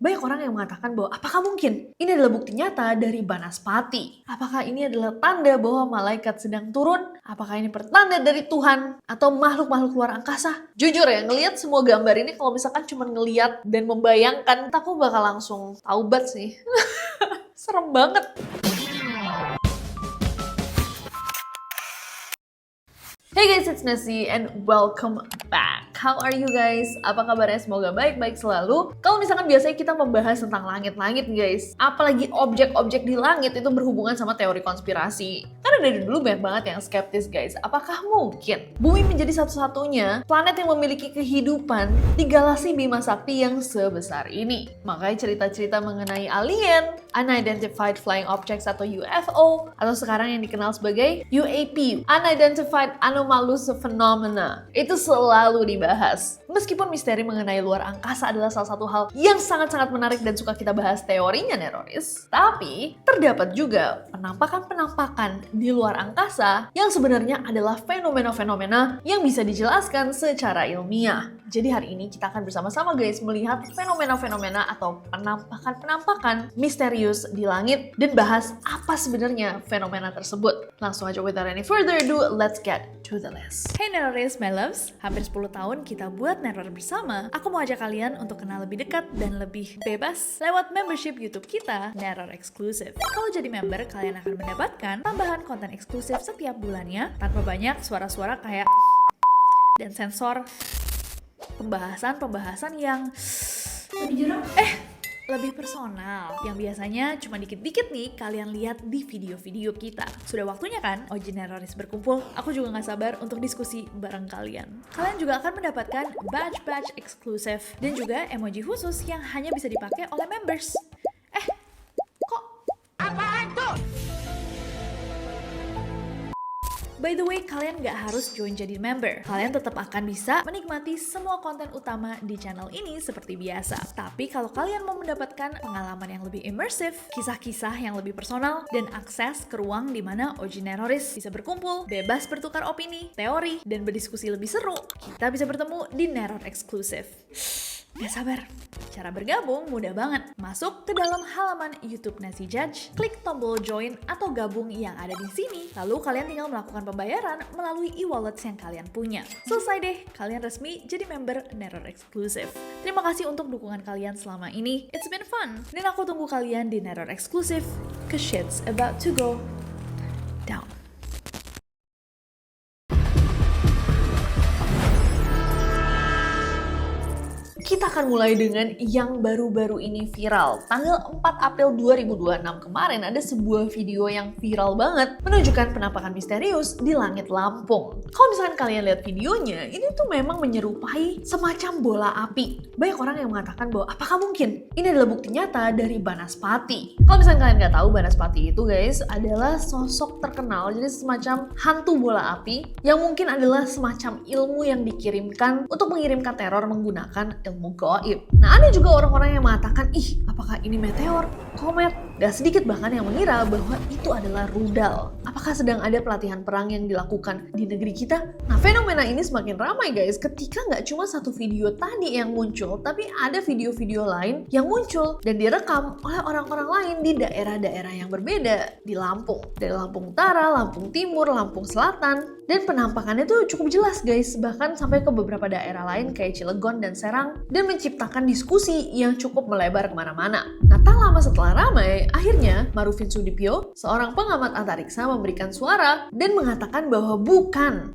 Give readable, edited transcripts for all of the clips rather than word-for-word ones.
Banyak orang yang mengatakan bahwa apakah mungkin ini adalah bukti nyata dari Banaspati? Apakah ini adalah tanda bahwa malaikat sedang turun? Apakah ini pertanda dari Tuhan atau makhluk-makhluk luar angkasa? Jujur ya, ngelihat semua gambar ini kalau misalkan cuma ngelihat dan membayangkan, aku bakal langsung taubat sih. Serem banget. Hey guys, it's Nessie and welcome back. How are you guys? Apa kabarnya? Semoga baik-baik selalu. Kalau misalkan biasanya kita membahas tentang langit-langit guys, apalagi objek-objek di langit itu berhubungan sama teori konspirasi. Karena dari dulu banyak banget yang skeptis guys, apakah mungkin bumi menjadi satu-satunya planet yang memiliki kehidupan di galaksi Bima Sakti yang sebesar ini? Makanya cerita-cerita mengenai alien, Unidentified Flying Objects atau UFO, atau sekarang yang dikenal sebagai UAP, Unidentified Anomalous Phenomena, itu selalu dibahas. Meskipun misteri mengenai luar angkasa adalah salah satu hal yang sangat-sangat menarik dan suka kita bahas teorinya Neroris, tapi terdapat juga penampakan-penampakan di luar angkasa yang sebenarnya adalah fenomena-fenomena yang bisa dijelaskan secara ilmiah. Jadi hari ini kita akan bersama-sama guys melihat fenomena-fenomena atau penampakan-penampakan misterius di langit dan bahas apa sebenarnya fenomena tersebut. Langsung aja without any further ado, let's get to the list. Hey Neroris, my loves. Hampir 10 tahun kita buat Neror bersama. Aku mau ajak kalian untuk kenal lebih dekat dan lebih bebas lewat membership YouTube kita, Neror Exclusive. Kalau jadi member, kalian akan mendapatkan tambahan konten eksklusif setiap bulannya tanpa banyak suara-suara kayak dan sensor, pembahasan yang lebih personal, yang biasanya cuma dikit-dikit nih kalian lihat di video-video kita. Sudah waktunya kan OG Neroris berkumpul? Aku juga gak sabar untuk diskusi bareng kalian. Kalian juga akan mendapatkan badge eksklusif dan juga emoji khusus yang hanya bisa dipakai oleh members. Kok? Apaan tuh? By the way, kalian gak harus join jadi member. Kalian tetap akan bisa menikmati semua konten utama di channel ini seperti biasa. Tapi kalau kalian mau mendapatkan pengalaman yang lebih imersif, kisah-kisah yang lebih personal, dan akses ke ruang di mana OG Neroris bisa berkumpul, bebas bertukar opini, teori, dan berdiskusi lebih seru, kita bisa bertemu di Neror Exclusive. Gak sabar. Cara bergabung mudah banget. Masuk ke dalam halaman YouTube Nessie Judge, klik tombol join atau gabung yang ada di sini. Lalu kalian tinggal melakukan pembayaran melalui e-wallets yang kalian punya. Selesai deh, kalian resmi jadi member Neror Exclusive. Terima kasih untuk dukungan kalian selama ini. It's been fun. Dan aku tunggu kalian di Neror Exclusive, cause shit's about to go down. Kita akan mulai dengan yang baru-baru ini viral. Tanggal 4 April 2026 kemarin ada sebuah video yang viral banget menunjukkan penampakan misterius di langit Lampung. Kalau misalkan kalian lihat videonya, ini tuh memang menyerupai semacam bola api. Banyak orang yang mengatakan bahwa apakah mungkin ini adalah bukti nyata dari Banaspati. Kalau misalkan kalian nggak tahu, Banaspati itu guys adalah sosok terkenal, jadi semacam hantu bola api yang mungkin adalah semacam ilmu yang dikirimkan untuk mengirimkan teror menggunakan ilmu gaib. Nah, ada juga orang-orang yang mengatakan, apakah ini meteor, komet? Gak sedikit bahkan yang mengira bahwa itu adalah rudal. Apakah sedang ada pelatihan perang yang dilakukan di negeri kita? Nah, fenomena ini semakin ramai guys ketika nggak cuma satu video tadi yang muncul, tapi ada video-video lain yang muncul dan direkam oleh orang-orang lain di daerah-daerah yang berbeda di Lampung. Dari Lampung Utara, Lampung Timur, Lampung Selatan. Dan penampakannya tuh cukup jelas guys, bahkan sampai ke beberapa daerah lain kayak Cilegon dan Serang, dan menciptakan diskusi yang cukup melebar kemana-mana. Nah, tak lama setelah ramai, akhirnya Marufin Sudipyo, seorang pengamat antariksa, memberikan suara dan mengatakan bahwa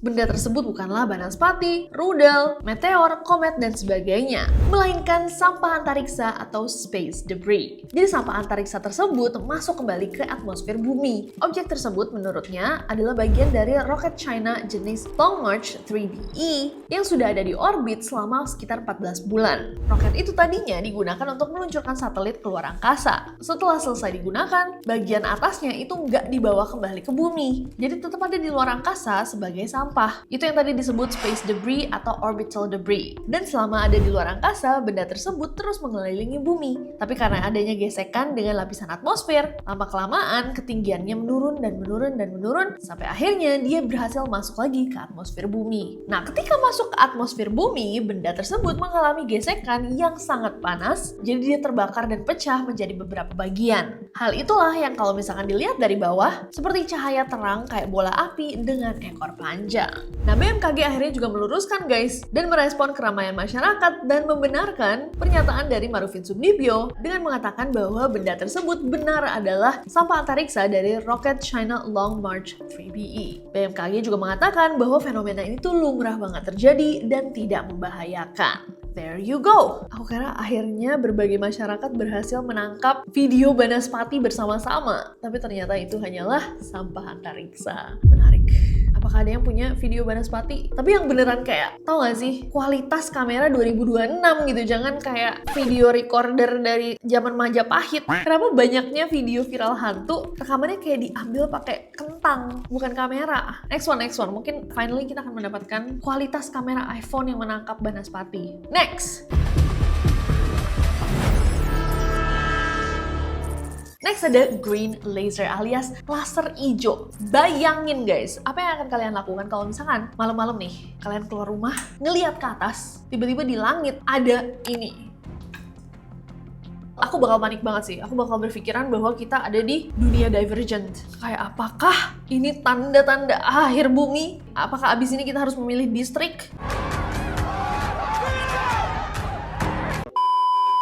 benda tersebut bukanlah Banaspati, rudal, meteor, komet, dan sebagainya, melainkan sampah antariksa atau space debris. Jadi sampah antariksa tersebut masuk kembali ke atmosfer bumi. Objek tersebut menurutnya adalah bagian dari roket China jenis Long March 3BE yang sudah ada di orbit selama sekitar 14 bulan. Roket itu tadinya digunakan untuk meluncurkan satelit ke luar angkasa. Setelah selesai digunakan, bagian atasnya itu nggak dibawa kembali ke bumi. Jadi tetap ada di luar angkasa sebagai sampah. Itu yang tadi disebut space debris atau orbital debris. Dan selama ada di luar angkasa, benda tersebut terus mengelilingi bumi. Tapi karena adanya gesekan dengan lapisan atmosfer, lama-kelamaan ketinggiannya menurun dan menurun dan menurun, sampai akhirnya dia berhasil masuk lagi ke atmosfer bumi. Nah, ketika masuk ke atmosfer bumi, benda tersebut mengalami gesekan gesekan yang sangat panas, jadi dia terbakar dan pecah menjadi beberapa bagian. Hal itulah yang kalau misalkan dilihat dari bawah, seperti cahaya terang kayak bola api dengan ekor panjang. Nah, BMKG akhirnya juga meluruskan guys, dan merespon keramaian masyarakat dan membenarkan pernyataan dari Marufin Sudibyo dengan mengatakan bahwa benda tersebut benar adalah sampah antariksa dari roket China Long March 3BE. BMKG juga mengatakan bahwa fenomena ini tuh lumrah banget terjadi dan tidak membahayakan. There you go. Aku kira akhirnya berbagai masyarakat berhasil menangkap video Banaspati bersama-sama. Tapi ternyata itu hanyalah sampah antariksa. Menarik. Apakah ada yang punya video Banaspati? Tapi yang beneran kayak, tau gak sih? Kualitas kamera 2026 gitu. Jangan kayak video recorder dari zaman Majapahit. Kenapa banyaknya video viral hantu rekamannya kayak diambil pakai kentang, bukan kamera? Next one. Mungkin finally kita akan mendapatkan kualitas kamera iPhone yang menangkap Banaspati. Next ada green laser alias laser hijau. Bayangin guys, apa yang akan kalian lakukan kalau misalkan malam-malam nih kalian keluar rumah ngelihat ke atas, tiba-tiba di langit ada ini. Aku bakal panik banget sih. Aku bakal berpikiran bahwa kita ada di dunia Divergent. Kayak apakah ini tanda-tanda akhir bumi? Apakah abis ini kita harus memilih distrik?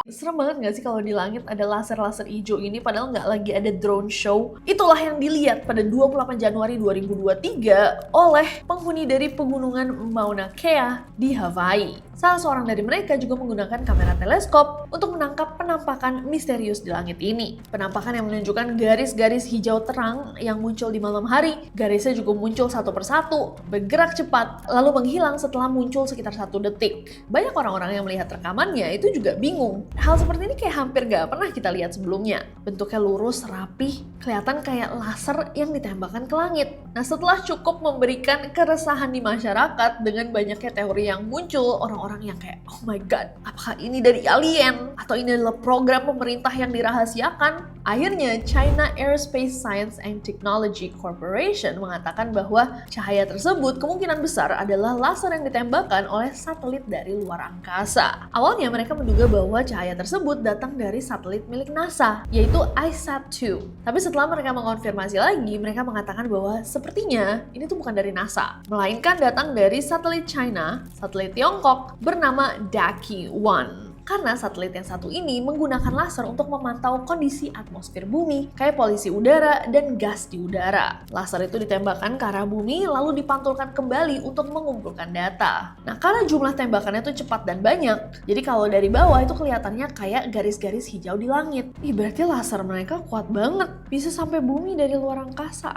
Serem banget gak sih kalau di langit ada laser-laser hijau ini padahal nggak lagi ada drone show? Itulah yang dilihat pada 28 Januari 2023 oleh penghuni dari pegunungan Mauna Kea di Hawaii. Salah seorang dari mereka juga menggunakan kamera teleskop untuk menangkap penampakan misterius di langit ini. Penampakan yang menunjukkan garis-garis hijau terang yang muncul di malam hari. Garisnya juga muncul satu persatu, bergerak cepat, lalu menghilang setelah muncul sekitar 1 detik. Banyak orang-orang yang melihat rekamannya itu juga bingung. Hal seperti ini kayak hampir gak pernah kita lihat sebelumnya. Bentuknya lurus, rapih, kelihatan kayak laser yang ditembakkan ke langit. Nah, setelah cukup memberikan keresahan di masyarakat dengan banyaknya teori yang muncul, orang-orang yang kayak, oh my god, apakah ini dari alien? Atau ini adalah program pemerintah yang dirahasiakan? Akhirnya, China Aerospace Science and Technology Corporation mengatakan bahwa cahaya tersebut kemungkinan besar adalah laser yang ditembakkan oleh satelit dari luar angkasa. Awalnya mereka menduga bahwa cahaya tersebut datang dari satelit milik NASA, yaitu ISAT-2. Tapi setelah mereka mengonfirmasi lagi, mereka mengatakan bahwa sepertinya ini tuh bukan dari NASA, melainkan datang dari satelit China, satelit Tiongkok, bernama Daqi-1. Karena satelit yang satu ini menggunakan laser untuk memantau kondisi atmosfer bumi, kayak polusi udara dan gas di udara. Laser itu ditembakkan ke arah bumi lalu dipantulkan kembali untuk mengumpulkan data. Nah, karena jumlah tembakannya itu cepat dan banyak, jadi kalau dari bawah itu kelihatannya kayak garis-garis hijau di langit. Ih, berarti laser mereka kuat banget, bisa sampai bumi dari luar angkasa.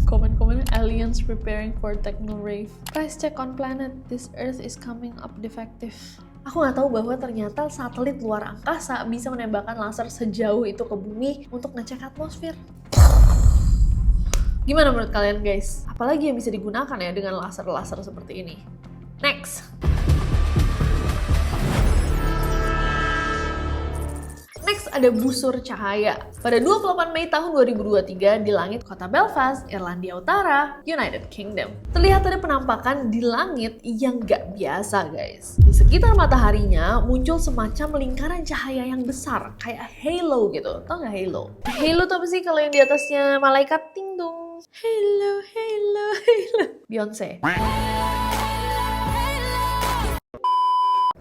Komen-komen aliens preparing for techno rave. Price check on planet, this earth is coming up defective. Aku nggak tahu bahwa ternyata satelit luar angkasa bisa menembakkan laser sejauh itu ke bumi untuk ngecek atmosfer. Gimana menurut kalian guys? Apalagi yang bisa digunakan ya dengan laser-laser seperti ini? Next ada busur cahaya. Pada 28 Mei tahun 2023 di langit kota Belfast, Irlandia Utara, United Kingdom. Terlihat ada penampakan di langit yang gak biasa guys. Di sekitar mataharinya muncul semacam lingkaran cahaya yang besar, kayak halo gitu. Tau gak halo? Halo tuh apa sih kalau yang di atasnya malaikat? Ting dong. Halo, halo, halo. Beyonce.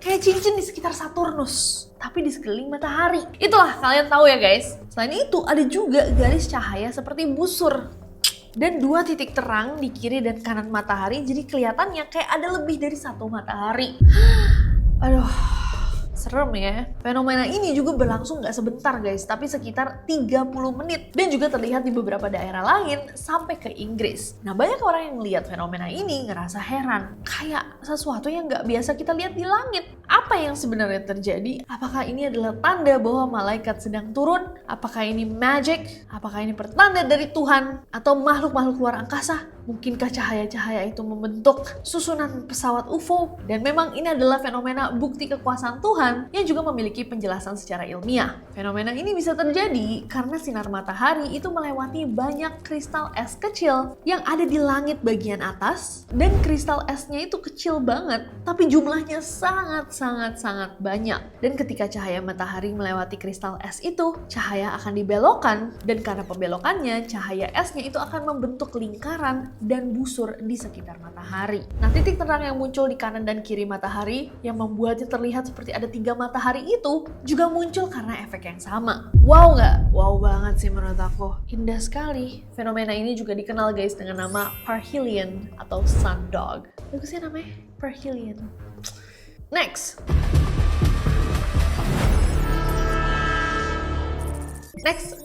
Kayak cincin di sekitar Saturnus, tapi di sekeliling matahari. Itulah, kalian tahu ya guys. Selain itu, ada juga garis cahaya seperti busur. Dan 2 titik terang di kiri dan kanan matahari, jadi kelihatannya kayak ada lebih dari 1 matahari. Aduh, serem ya. Fenomena ini juga berlangsung gak sebentar guys, tapi sekitar 30 menit. Dan juga terlihat di beberapa daerah lain sampai ke Inggris. Nah, banyak orang yang melihat fenomena ini ngerasa heran. Kayak sesuatu yang gak biasa kita lihat di langit. Apa yang sebenarnya terjadi? Apakah ini adalah tanda bahwa malaikat sedang turun? Apakah ini magic? Apakah ini pertanda dari Tuhan? Atau makhluk-makhluk luar angkasa? Mungkinkah cahaya-cahaya itu membentuk susunan pesawat UFO? Dan memang ini adalah fenomena bukti kekuasaan Tuhan yang juga memiliki penjelasan secara ilmiah. Fenomena ini bisa terjadi karena sinar matahari itu melewati banyak kristal es kecil yang ada di langit bagian atas, dan kristal esnya itu kecil banget, tapi jumlahnya sangat banyak. Dan ketika cahaya matahari melewati kristal es itu, cahaya akan dibelokkan, dan karena pembelokannya, cahaya esnya itu akan membentuk lingkaran dan busur di sekitar matahari. Nah, titik terang yang muncul di kanan dan kiri matahari yang membuatnya terlihat seperti ada 3 matahari itu juga muncul karena efek yang sama. Wow nggak? Wow banget sih menurut aku. Indah sekali. Fenomena ini juga dikenal guys dengan nama perihelion atau sundog. Bagusnya namanya perihelion. Next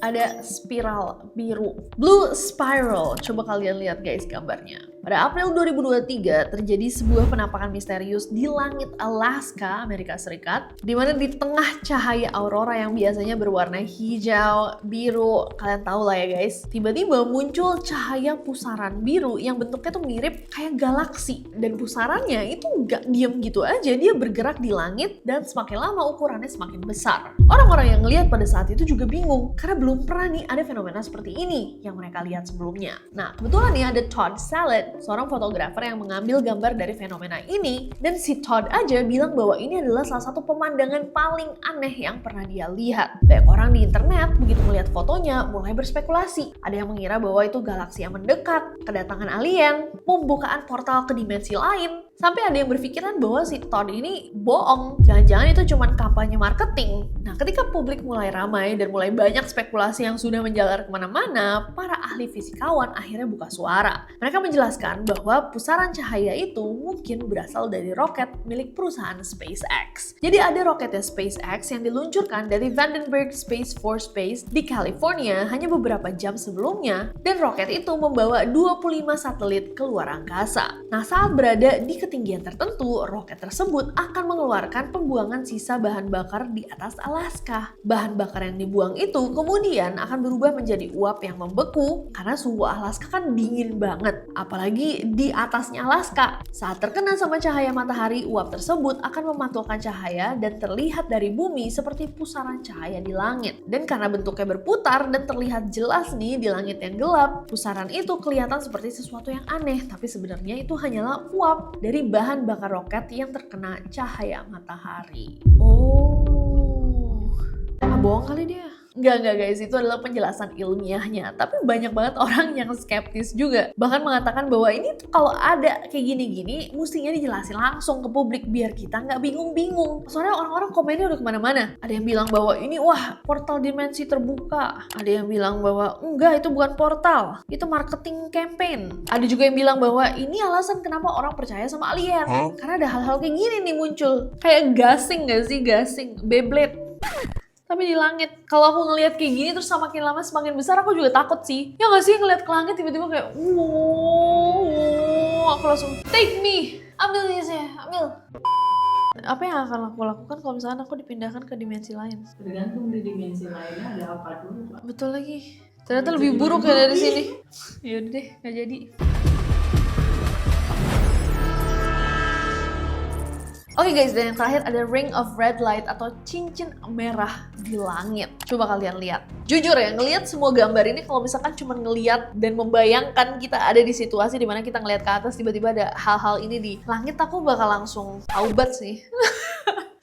ada spiral biru. Blue spiral. Coba kalian lihat guys gambarnya. Pada April 2023 terjadi sebuah penampakan misterius di langit Alaska, Amerika Serikat, di mana di tengah cahaya aurora yang biasanya berwarna hijau, biru, kalian tahu lah ya guys, tiba-tiba muncul cahaya pusaran biru yang bentuknya tuh mirip kayak galaksi, dan pusarannya itu nggak diem gitu aja, dia bergerak di langit dan semakin lama ukurannya semakin besar. Orang-orang yang ngelihat pada saat itu juga bingung karena belum pernah nih ada fenomena seperti ini yang mereka lihat sebelumnya. Nah, kebetulan nih ada Todd Sallet, seorang fotografer yang mengambil gambar dari fenomena ini, dan si Todd aja bilang bahwa ini adalah salah satu pemandangan paling aneh yang pernah dia lihat. Banyak orang di internet begitu melihat fotonya mulai berspekulasi. Ada yang mengira bahwa itu galaksi yang mendekat, kedatangan alien, pembukaan portal ke dimensi lain, sampai ada yang berpikiran bahwa si Todd ini bohong. Jangan-jangan itu cuma kampanye marketing. Nah, ketika publik mulai ramai dan mulai banyak spekulasi yang sudah menjalar kemana-mana, para ahli fisikawan akhirnya buka suara. Mereka menjelaskan bahwa pusaran cahaya itu mungkin berasal dari roket milik perusahaan SpaceX. Jadi ada roketnya SpaceX yang diluncurkan dari Vandenberg Space Force Base di California hanya beberapa jam sebelumnya, dan roket itu membawa 25 satelit ke luar angkasa. Nah, saat berada di ketinggian tertentu, roket tersebut akan mengeluarkan pembuangan sisa bahan bakar di atas Alaska. Bahan bakar yang dibuang itu kemudian akan berubah menjadi uap yang membeku karena suhu Alaska kan dingin banget, apalagi di atasnya Alaska. Saat terkena sama cahaya matahari, uap tersebut akan memantulkan cahaya dan terlihat dari bumi seperti pusaran cahaya di langit. Dan karena bentuknya berputar dan terlihat jelas nih di langit yang gelap, pusaran itu kelihatan seperti sesuatu yang aneh, tapi sebenarnya itu hanyalah uap dari bahan bakar roket yang terkena cahaya matahari. Bohong kali dia. Enggak guys, itu adalah penjelasan ilmiahnya. Tapi banyak banget orang yang skeptis juga. Bahkan mengatakan bahwa ini tuh kalau ada kayak gini-gini, mestinya dijelasin langsung ke publik biar kita nggak bingung-bingung. Soalnya orang-orang komennya udah kemana-mana. Ada yang bilang bahwa ini wah portal dimensi terbuka. Ada yang bilang bahwa enggak, itu bukan portal, itu marketing campaign. Ada juga yang bilang bahwa ini alasan kenapa orang percaya sama alien. Karena ada hal-hal kayak gini nih muncul. Kayak gasing gak sih? Gasing, Beyblade. Tapi di langit, kalau aku ngelihat kayak gini terus semakin lama semakin besar, aku juga takut sih. Ya nggak sih, ngelihat ke langit tiba-tiba kayak wow, aku langsung take me, ambil ini saya, ambil. Apa yang akan aku lakukan kalau misalnya aku dipindahkan ke dimensi lain? Tergantung di dimensi lainnya ada apa dulu, Pak. Betul lagi. Ternyata lebih buruk ya dari sini. Yaudah deh, nggak jadi. Oke guys, dan yang terakhir ada ring of red light atau cincin merah di langit. Coba kalian lihat. Jujur ya, ngelihat semua gambar ini kalau misalkan cuma ngelihat dan membayangkan kita ada di situasi dimana kita ngelihat ke atas tiba-tiba ada hal-hal ini di langit, aku bakal langsung taubat sih.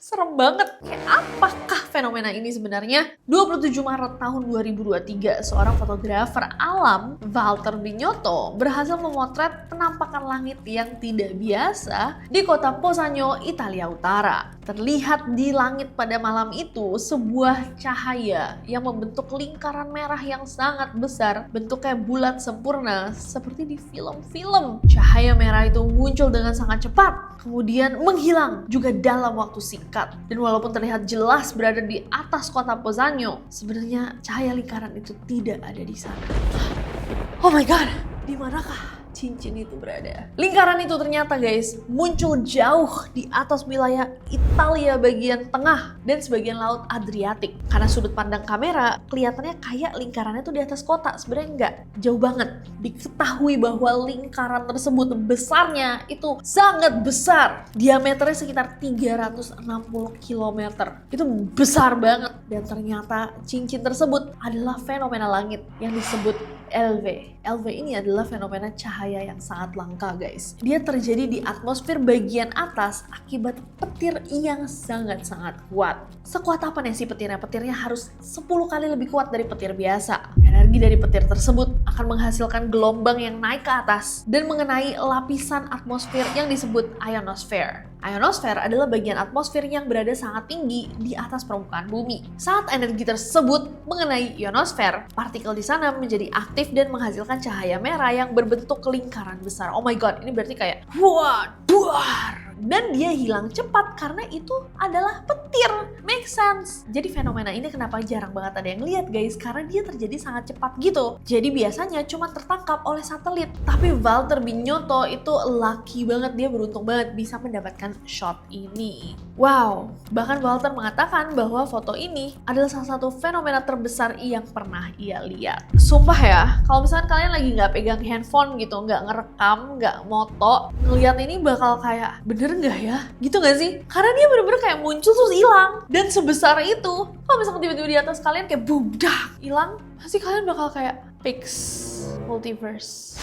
Serem banget. Kayak apakah fenomena ini sebenarnya? 27 Maret tahun 2023, seorang fotografer alam, Walter Bignotto, berhasil memotret penampakan langit yang tidak biasa di kota Posagno, Italia Utara. Terlihat di langit pada malam itu sebuah cahaya yang membentuk lingkaran merah yang sangat besar, bentuknya bulat sempurna seperti di film-film. Cahaya merah itu muncul dengan sangat cepat, kemudian menghilang juga dalam waktu singkat. Dan walaupun terlihat jelas berada di atas kota Posagno, sebenarnya cahaya lingkaran itu tidak ada di sana. Oh my god, di manakah cincin itu berada. Lingkaran itu ternyata guys muncul jauh di atas wilayah Italia bagian tengah dan sebagian laut Adriatik. Karena sudut pandang kamera kelihatannya kayak lingkarannya tuh di atas kota, sebenarnya enggak, jauh banget. Diketahui bahwa lingkaran tersebut besarnya itu sangat besar, diameternya sekitar 360 km. Itu besar banget. Dan ternyata cincin tersebut adalah fenomena langit yang disebut LV. LV ini adalah fenomena cahaya yang sangat langka guys. Dia terjadi di atmosfer bagian atas akibat petir yang sangat-sangat kuat. Sekuat apa nih si petirnya? Petirnya harus 10 kali lebih kuat dari petir biasa. Energi dari petir tersebut akan menghasilkan gelombang yang naik ke atas dan mengenai lapisan atmosfer yang disebut ionosfer. Ionosfer adalah bagian atmosfer yang berada sangat tinggi di atas permukaan bumi. Saat energi tersebut mengenai ionosfer, partikel di sana menjadi aktif dan menghasilkan cahaya merah yang berbentuk lingkaran besar. Oh my god, ini berarti kayak wah, duar. Dan dia hilang cepat karena itu adalah petir. Make sense. Jadi fenomena ini kenapa jarang banget ada yang lihat guys? Karena dia terjadi sangat cepat gitu. Jadi biasanya cuma tertangkap oleh satelit. Tapi Valtteri Binotto itu lucky banget, dia beruntung banget bisa mendapatkan shot ini. Wow, bahkan Valtteri mengatakan bahwa foto ini adalah salah satu fenomena terbesar yang pernah ia lihat. Sumpah ya, kalau misalkan kalian lagi nggak pegang handphone gitu, nggak ngerekam, nggak moto, ngeliat ini bakal kayak bener nggak ya? Gitu nggak sih? Karena dia bener-bener kayak muncul terus hilang. Dan sebesar itu, kalau misalkan tiba-tiba di atas kalian kayak budak hilang, pasti kalian bakal kayak fix multiverse.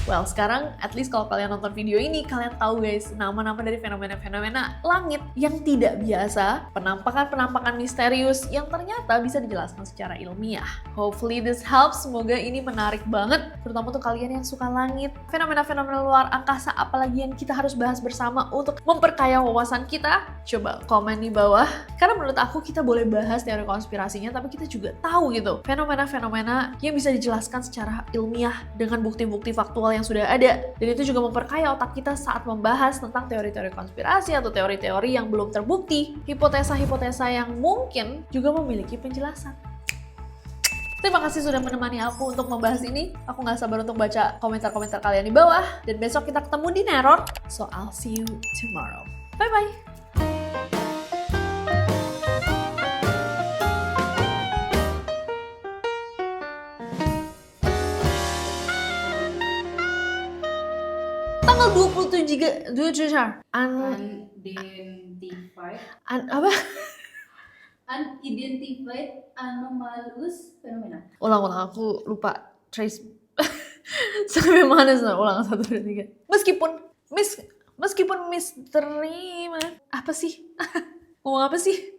Well, sekarang at least kalau kalian nonton video ini, kalian tahu guys nama-nama dari fenomena-fenomena langit yang tidak biasa, penampakan-penampakan misterius yang ternyata bisa dijelaskan secara ilmiah. Hopefully this helps, semoga ini menarik banget, terutama untuk kalian yang suka langit, fenomena-fenomena luar angkasa, apalagi yang kita harus bahas bersama untuk memperkaya wawasan kita. Coba komen di bawah, karena menurut aku kita boleh bahas teori konspirasinya, tapi kita juga tahu gitu, fenomena-fenomena yang bisa dijelaskan secara ilmiah dengan bukti-bukti faktual yang sudah ada, dan itu juga memperkaya otak kita saat membahas tentang teori-teori konspirasi atau teori-teori yang belum terbukti, hipotesa-hipotesa yang mungkin juga memiliki penjelasan. Terima kasih sudah menemani aku untuk membahas ini. Aku gak sabar untuk baca komentar-komentar kalian di bawah, dan besok kita ketemu di Neror, so I'll see you tomorrow. Bye-bye! Tanggal 27 Unidentified anomalous phenomena. Ulang, aku lupa trace sampai mana sih? Ulang 1, 2, 3. Meskipun misteri apa sih? Ngomong apa sih?